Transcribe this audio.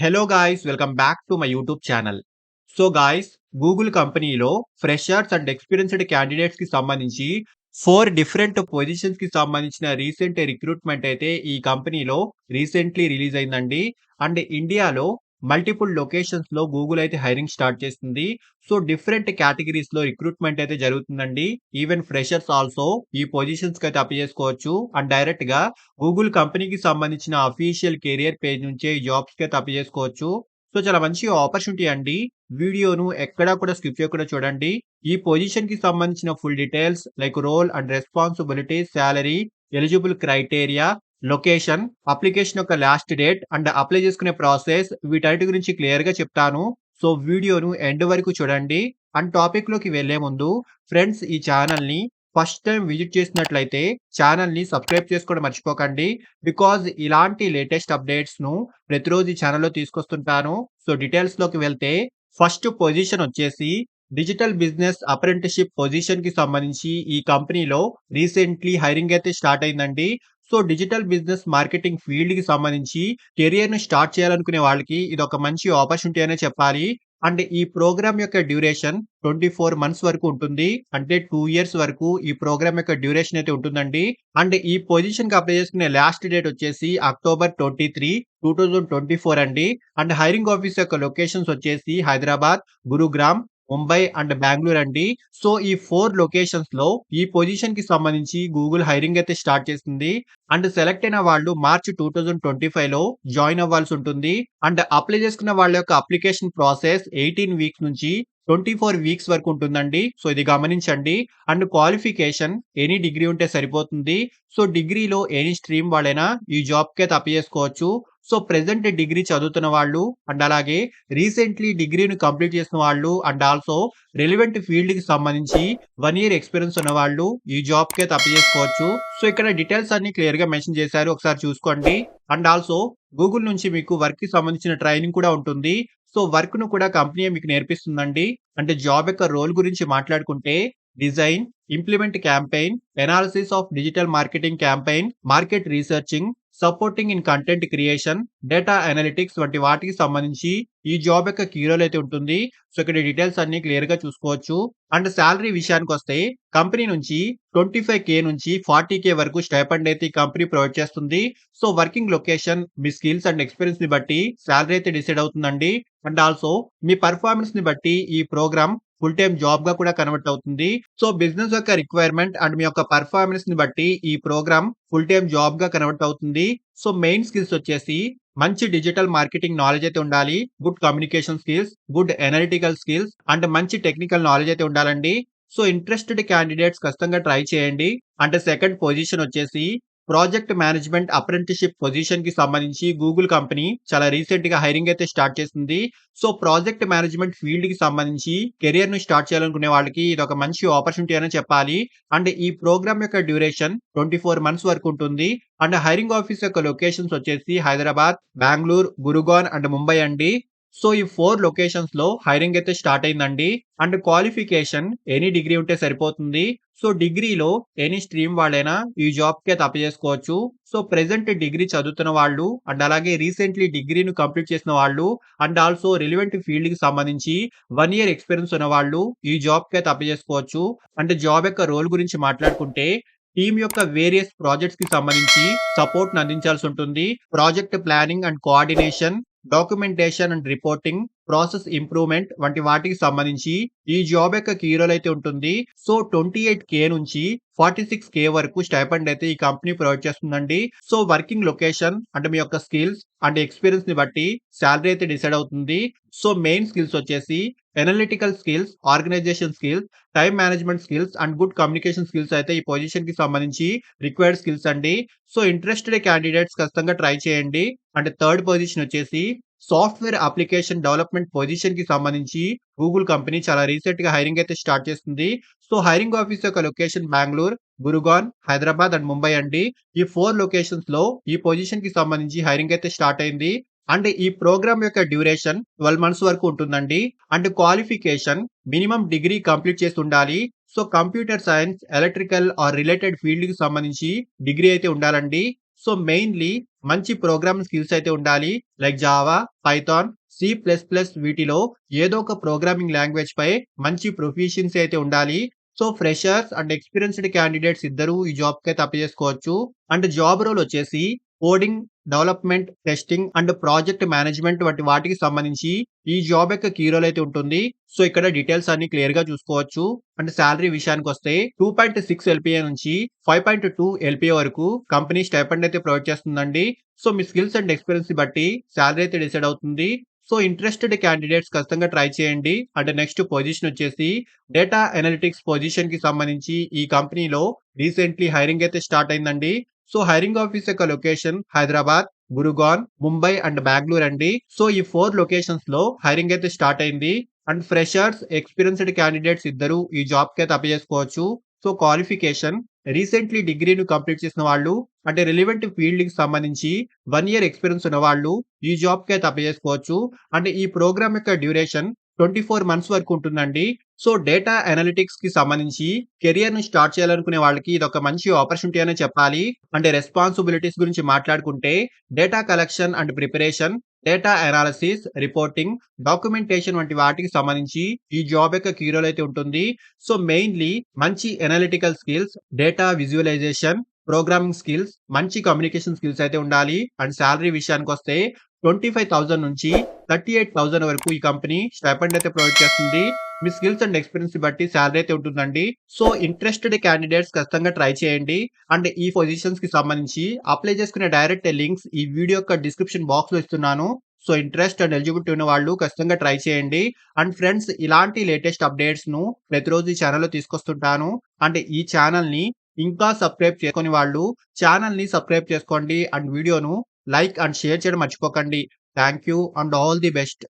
Hello guys, welcome back to my YouTube channel. So guys, Google కంపెనీలో freshers and experienced candidates కి సంబంధించి 4 different positions కి సంబంధించిన recent recruitment అయితే ఈ కంపెనీలో రీసెంట్లీ రిలీజ్ అయిందండి. అండ్ ఇండియాలో మల్టిపుల్ లొకేషన్స్ లో గూగుల్ అయితే హైరింగ్ స్టార్ట్ చేస్తుంది. సో డిఫరెంట్ కేటగిరీస్ లో రిక్రూట్మెంట్ అయితే జరుగుతుందండి. ఈవెన్ ఫ్రెషర్స్ ఆల్సో ఈ పొజిషన్స్ కి అయితే అప్లై చేసుకోవచ్చు. అండ్ డైరెక్ట్ గా గూగుల్ కంపెనీకి సంబంధించిన అఫీషియల్ కెరియర్ పేజ్ నుంచే ఈ జాబ్స్‌కి అయితే అప్లై చేసుకోవచ్చు. సో చాలా మంచి ఆపర్చునిటీ అండి. వీడియోను ఎక్కడా కూడా స్కిప్ చేయకుండా చూడండి. ఈ పొజిషన్‌కి సంబంధించిన full details like role and responsibilities, salary, eligible criteria, location, application యొక్క లాస్ట్ డేట్ అండ్ అప్లై చేసుకునే ప్రాసెస్ వీటన్నిటి గురించి క్లియర్‌గా చెప్తాను. సో వీడియోను ఎండ్ వరకు చూడండి. అండ్ టాపిక్‌లోకి వెళ్ళే ముందు ఫ్రెండ్స్, ఈ ఛానెల్‌ని ఫస్ట్ టైమ్ విజిట్ చేసినట్లయితే ఛానెల్‌ని సబ్స్క్రైబ్ చేసుకోవడం మర్చిపోకండి. బికాజ్ ఇలాంటి లేటెస్ట్ అప్డేట్స్‌ను ప్రతిరోజు ఈ ఛానెల్‌లో తీసుకొస్తుంటాను. సో డీటెయిల్స్‌లోకి వెళ్తే ఫస్ట్ పొజిషన్ వచ్చేసి డిజిటల్ బిజినెస్ అప్రెంటిస్‌షిప్ పొజిషన్‌కి సంబంధించి ఈ కంపెనీలో రీసెంట్లీ హైరింగ్ అయితే స్టార్ట్ అయిందండి. సో డిజిటల్ బిజినెస్ మార్కెటింగ్ ఫీల్డ్‌కి సంబంధించి కెరియర్‌ని స్టార్ట్ చేయాలనుకునే వాళ్ళకి ఇదొక మంచి ఆపర్చునిటీ అనే చెప్పాలి. అండ్ ఈ ప్రోగ్రామ్ యొక్క డ్యూరేషన్ 24 మంత్స్ వరకు ఉంటుంది. అంటే 2 ఇయర్స్ వరకు ఈ ప్రోగ్రామ్ యొక్క డ్యూరేషన్ అయితే ఉంటుందండి. అండ్ ఈ పొజిషన్‌కి అప్లై చేసుకునే లాస్ట్ డేట్ వచ్చేసి అక్టోబర్ 23, 2024 అండి. అండ్ హైరింగ్ ఆఫీస్ యొక్క లొకేషన్స్ వచ్చేసి హైదరాబాద్, గురుగ్రామ్, ముంబై అండ్ బెంగుళూరు అండి. సో ఈ 4 లొకేషన్స్‌లో ఈ పొజిషన్‌కి సంబంధించి గూగుల్ హైరింగ్ అయితే స్టార్ట్ చేసింది. అండ్ సెలెక్ట్ అయిన వాళ్ళు మార్చ్ 2025లో జాయిన్ అవ్వాల్సి ఉంటుంది. అండ్ అప్లై చేసుకున్న వాళ్ళ యొక్క అప్లికేషన్ ప్రాసెస్ 18 వీక్స్ నుంచి 24 వీక్స్ వరకు ఉంటుందండి. సో ఇది గమనించండి. అండ్ క్వాలిఫికేషన్ ఎనీ డిగ్రీ ఉంటే సరిపోతుంది. సో డిగ్రీలో ఎనీ స్ట్రీమ్ వాళ్ళైనా ఈ జాబ్‌కి అయితే అప్లై చేసుకోవచ్చు. సో ప్రెజెంట్ డిగ్రీ చదువుతున్న వాళ్ళు అండ్ అలాగే రీసెంట్లీ డిగ్రీని కంప్లీట్ చేసిన వాళ్ళు అండ్ ఆల్సో రిలవెంట్ ఫీల్డ్‌కి సంబంధించి 1 ఇయర్ ఎక్స్‌పీరియన్స్ ఉన్నవాళ్ళు ఈ జాబ్‌కి అయితే అప్లై చేసుకోవచ్చు. సో ఇక్కడ డీటెయిల్స్ అన్ని క్లియర్‌గా మెన్షన్ చేశారు. ఒకసారి చూసుకోండి. అండ్ ఆల్సో గూగుల్ నుంచి మీకు వర్క్‌కి సంబంధించిన ట్రైనింగ్ కూడా ఉంటుంది. సో వర్క్‌ను కూడా కంపెనీయే మీకు నేర్పిస్తుందండి. అంటే జాబ్ యొక్క రోల్ గురించి మాట్లాడుకుంటే design, implement campaign, analysis of digital marketing campaign, market researching, supporting in content creation, data analytics వంటి వాటికి సంబంధించి ఈ జాబ్ యొక్క కీ రోల్ అయితే ఉంటుంది. సో ఇక్కడ డీటెయిల్స్ అన్ని క్లియర్‌గా చూసుకోవచ్చు. అండ్ సాలరీ విషయానికొస్తే కంపెనీ నుంచి 25,000 నుంచి 40,000 వరకు స్టైపెండ్ అయితే ఈ కంపెనీ ప్రొవైడ్ చేస్తుంది. సో వర్కింగ్ లొకేషన్ మీ స్కిల్స్ అండ్ ఎక్స్‌పీరియన్స్‌ని బట్టి సాలరీ అయితే డిసైడ్ అవుతుందండి. అండ్ ఆల్సో మీ పెర్ఫార్మన్స్‌ని బట్టి ఈ ప్రోగ్రామ్ ఫుల్ టైమ్ జాబ్‌గా కూడా కన్వర్ట్ అవుతుంది. సో బిజినెస్ యొక్క రిక్వైర్మెంట్ అండ్ మీ యొక్క పెర్ఫార్మన్స్‌ని బట్టి ఈ ప్రోగ్రామ్ ఫుల్ టైమ్ జాబ్‌గా కన్వర్ట్ అవుతుంది. సో మెయిన్ స్కిల్స్ వచ్చేసి మంచి డిజిటల్ మార్కెటింగ్ నాలెడ్జ్ అయితే ఉండాలి. Good communication skills, good analytical skills and మంచి టెక్నికల్ నాలెడ్జ్ అయితే ఉండాలండి. సో ఇంట్రెస్టెడ్ క్యాండిడేట్స్ ఖచ్చితంగా ట్రై చేయండి. అంటే సెకండ్ పొజిషన్ వచ్చేసి ప్రాజెక్ట్ మేనేజ్మెంట్ అప్రెంటిస్‌షిప్ పొజిషన్‌కి సంబంధించి గూగుల్ కంపెనీ చాలా రీసెంట్‌గా హైరింగ్ అయితే స్టార్ట్ చేసింది. సో ప్రాజెక్ట్ మేనేజ్మెంట్ ఫీల్డ్‌కి సంబంధించి కెరియర్‌ని స్టార్ట్ చేయాలనుకునే వాళ్ళకి ఇదొక మంచి ఆపర్చునిటీ అనే చెప్పాలి. అండ్ ఈ ప్రోగ్రామ్ యొక్క డ్యూరేషన్ 24 మంత్స్ వరకు ఉంటుంది. అండ్ హైరింగ్ ఆఫీస్ యొక్క లొకేషన్స్ వచ్చేసి హైదరాబాద్, బెంగుళూరు, గురుగాన్ అండ్ ముంబై అండి. సో ఈ 4 లొకేషన్స్‌లో హైరింగ్ అయితే స్టార్ట్ అయిందండి. అండ్ క్వాలిఫికేషన్ ఎనీ డిగ్రీ ఉంటే సరిపోతుంది. సో డిగ్రీలో ఎనీ స్ట్రీమ్ వాళ్ళైనా ఈ జాబ్‌కి అయితే అప్లై చేసుకోవచ్చు. సో ప్రెజెంట్ డిగ్రీ చదువుతున్న వాళ్ళు అండ్ అలాగే రీసెంట్లీ డిగ్రీని కంప్లీట్ చేసిన వాళ్ళు అండ్ ఆల్సో రిలవెంట్ ఫీల్డ్‌కి సంబంధించి 1 ఇయర్ ఎక్స్‌పీరియన్స్ ఉన్నవాళ్ళు ఈ జాబ్‌కి అయితే అప్లై చేసుకోవచ్చు. అంటే జాబ్ యొక్క రోల్ గురించి మాట్లాడుకుంటే టీమ్ యొక్క వేరియస్ ప్రాజెక్ట్స్‌కి సంబంధించి సపోర్ట్‌ని అందించాల్సి ఉంటుంది. Project planning and coordination, documentation and reporting, process improvement వంటి వాటికి సంబంధించి ఈ జాబ్ యొక్క కీ రోల్ అయితే ఉంటుంది. సో 28,000 నుంచి 46,000 వరకు స్టైపెండ్ అయితే ఈ కంపెనీ ప్రొవైడ్ చేస్తుందండి. సో వర్కింగ్ లొకేషన్ అంటే మీ యొక్క స్కిల్స్ అండ్ ఎక్స్‌పీరియన్స్‌ని బట్టి సాలరీ అయితే డిసైడ్ అవుతుంది. సో మెయిన్ స్కిల్స్ వచ్చేసి analytical skills, organisation skills, time management skills and good communication skills అయితే ఈ పొజిషన్‌కి సంబంధించి రిక్వైర్డ్ స్కిల్స్ అండి. సో ఇంట్రెస్టెడ్ క్యాండిడేట్స్ ఖచ్చితంగా ట్రై చేయండి. అండ్ థర్డ్ పొజిషన్ వచ్చేసి సాఫ్ట్‌వేర్ అప్లికేషన్ డెవలప్‌మెంట్ పొజిషన్‌కి సంబంధించి గూగుల్ కంపెనీ చాలా రీసెంట్‌గా హైరింగ్ అయితే స్టార్ట్ చేస్తుంది. సో హైరింగ్ ఆఫీస్ యొక్క లొకేషన్ బెంగుళూరు, గురుగాన్, హైదరాబాద్ అండ్ ముంబై అండి. ఈ 4 లొకేషన్స్‌లో ఈ పొజిషన్‌కి సంబంధించి హైరింగ్ అయితే స్టార్ట్ అయింది. అండ్ ఈ ప్రోగ్రామ్ యొక్క డ్యూరేషన్ 12 మంత్స్ వరకు ఉంటుందండి. And qualification minimum degree complete చేసి ఉండాలి. So computer science, electrical or related ఫీల్డ్‌కి సంబంధించి డిగ్రీ అయితే ఉండాలండి. సో మెయిన్‌లీ మంచి ప్రోగ్రామింగ్ స్కిల్స్ అయితే ఉండాలి. Like Java, Python, C plus plus వీటిలో ఏదో ఒక ప్రోగ్రామింగ్ లాంగ్వేజ్ పై మంచి ప్రొఫిషియన్సీ అయితే ఉండాలి. So freshers and experienced candidates ఇద్దరూ ఈ జాబ్‌కైతే అప్లై చేసుకోవచ్చు. అండ్ జాబ్ రోల్ వచ్చేసి coding, development, testing and project management వంటి వాటికి సంబంధించి ఈ జాబ్ యొక్క కీ రోల్ అయితే ఉంటుంది. సో ఇక్కడ డీటెయిల్స్ అన్ని క్లియర్‌గా చూసుకోవచ్చు. అండ్ సాలరీ విషయానికొస్తే 2.6 ఎల్‌పీఏ నుంచి 5.2 ఎల్‌పీఏ వరకు కంపెనీ స్టైపెండ్ అయితే ప్రొవైడ్ చేస్తుందండి. సో మీ స్కిల్స్ అండ్ ఎక్స్‌పీరియన్స్‌ని బట్టి సాలరీ అయితే డిసైడ్ అవుతుంది. సో ఇంట్రెస్టెడ్ క్యాండిడేట్స్ ఖచ్చితంగా ట్రై చేయండి. అండ్ నెక్స్ట్ పొజిషన్ వచ్చేసి డేటా అనలిటిక్స్ పొజిషన్‌కి సంబంధించి ఈ కంపెనీలో రీసెంట్‌లీ హైరింగ్ అయితే స్టార్ట్ అయిందండి. సో హైరింగ్ ఆఫీస్ యొక్క లొకేషన్ హైదరాబాద్, గురుగాన్, ముంబై అండ్ బెంగుళూరు అండి. సో ఈ 4 లొకేషన్స్‌లో హైరింగ్ అయితే స్టార్ట్ అయింది. అండ్ ఫ్రెషర్స్, ఎక్స్‌పీరియన్స్‌డ్ క్యాండిడేట్స్ ఇద్దరూ ఈ జాబ్‌కి అయితే అప్లై చేసుకోవచ్చు. సో క్వాలిఫికేషన్ రీసెంట్‌లీ డిగ్రీని కంప్లీట్ చేసిన వాళ్ళు అంటే రిలవెంట్ ఫీల్డ్‌కి సంబంధించి 1 ఇయర్ ఎక్స్‌పీరియన్స్ ఉన్నవాళ్ళు ఈ జాబ్‌కి అయితే అప్లై చేసుకోవచ్చు. అంటే ఈ ప్రోగ్రామ్ యొక్క డ్యూరేషన్ 24 మంత్స్ వరకు ఉంటుందండి. సో డేటా అనలిటిక్స్‌కి సంబంధించి కెరియర్‌ని స్టార్ట్ చేయాలనుకునే వాళ్ళకి ఇదొక మంచి ఆపర్చునిటీ అనే చెప్పాలి. అంటే రెస్పాన్సిబిలిటీస్ గురించి మాట్లాడుకుంటే data collection and preparation, data analysis, reporting, documentation వంటి వాటికి సంబంధించి ఈ జాబ్ యొక్క కీ రోల్ అయితే ఉంటుంది. సో మెయిన్‌లీ మంచి analytical skills, data visualisation, programming skills, మంచి కమ్యూనికేషన్ స్కిల్స్ అయితే ఉండాలి. అండ్ సాలరీ విషయానికొస్తే 25,000 నుంచి 38,000 వరకు ఈ కంపెనీ స్టైపెండ్ అయితే ప్రొవైడ్ చేస్తుంది. మీ స్కిల్స్ అండ్ ఎక్స్‌పీరియన్స్‌ని బట్టి సాలరీ అయితే ఉంటుందండి. సో ఇంట్రెస్టెడ్ క్యాండిడేట్స్ ఖచ్చితంగా ట్రై చేయండి. అండ్ ఈ పొజిషన్స్‌కి సంబంధించి అప్లై చేసుకునే డైరెక్ట్ లింక్స్ ఈ వీడియో యొక్క డిస్క్రిప్షన్ బాక్స్‌లో ఇస్తున్నాను. సో ఇంట్రెస్ట్ అండ్ ఎలిజిబిలిటీ ఉన్న వాళ్ళు ఖచ్చితంగా ట్రై చేయండి. అండ్ ఫ్రెండ్స్ ఇలాంటి లేటెస్ట్ అప్డేట్స్‌ను ప్రతిరోజు ఈ ఛానెల్‌లో తీసుకొస్తుంటాను. అంటే ఈ ఛానెల్‌ని ఇంకా సబ్స్క్రైబ్ చేసుకోని వాళ్ళు ఛానెల్‌ని సబ్స్క్రైబ్ చేసుకోండి. అండ్ వీడియోను లైక్ అండ్ షేర్ చేయడం మర్చిపోకండి. Thank you and all the best.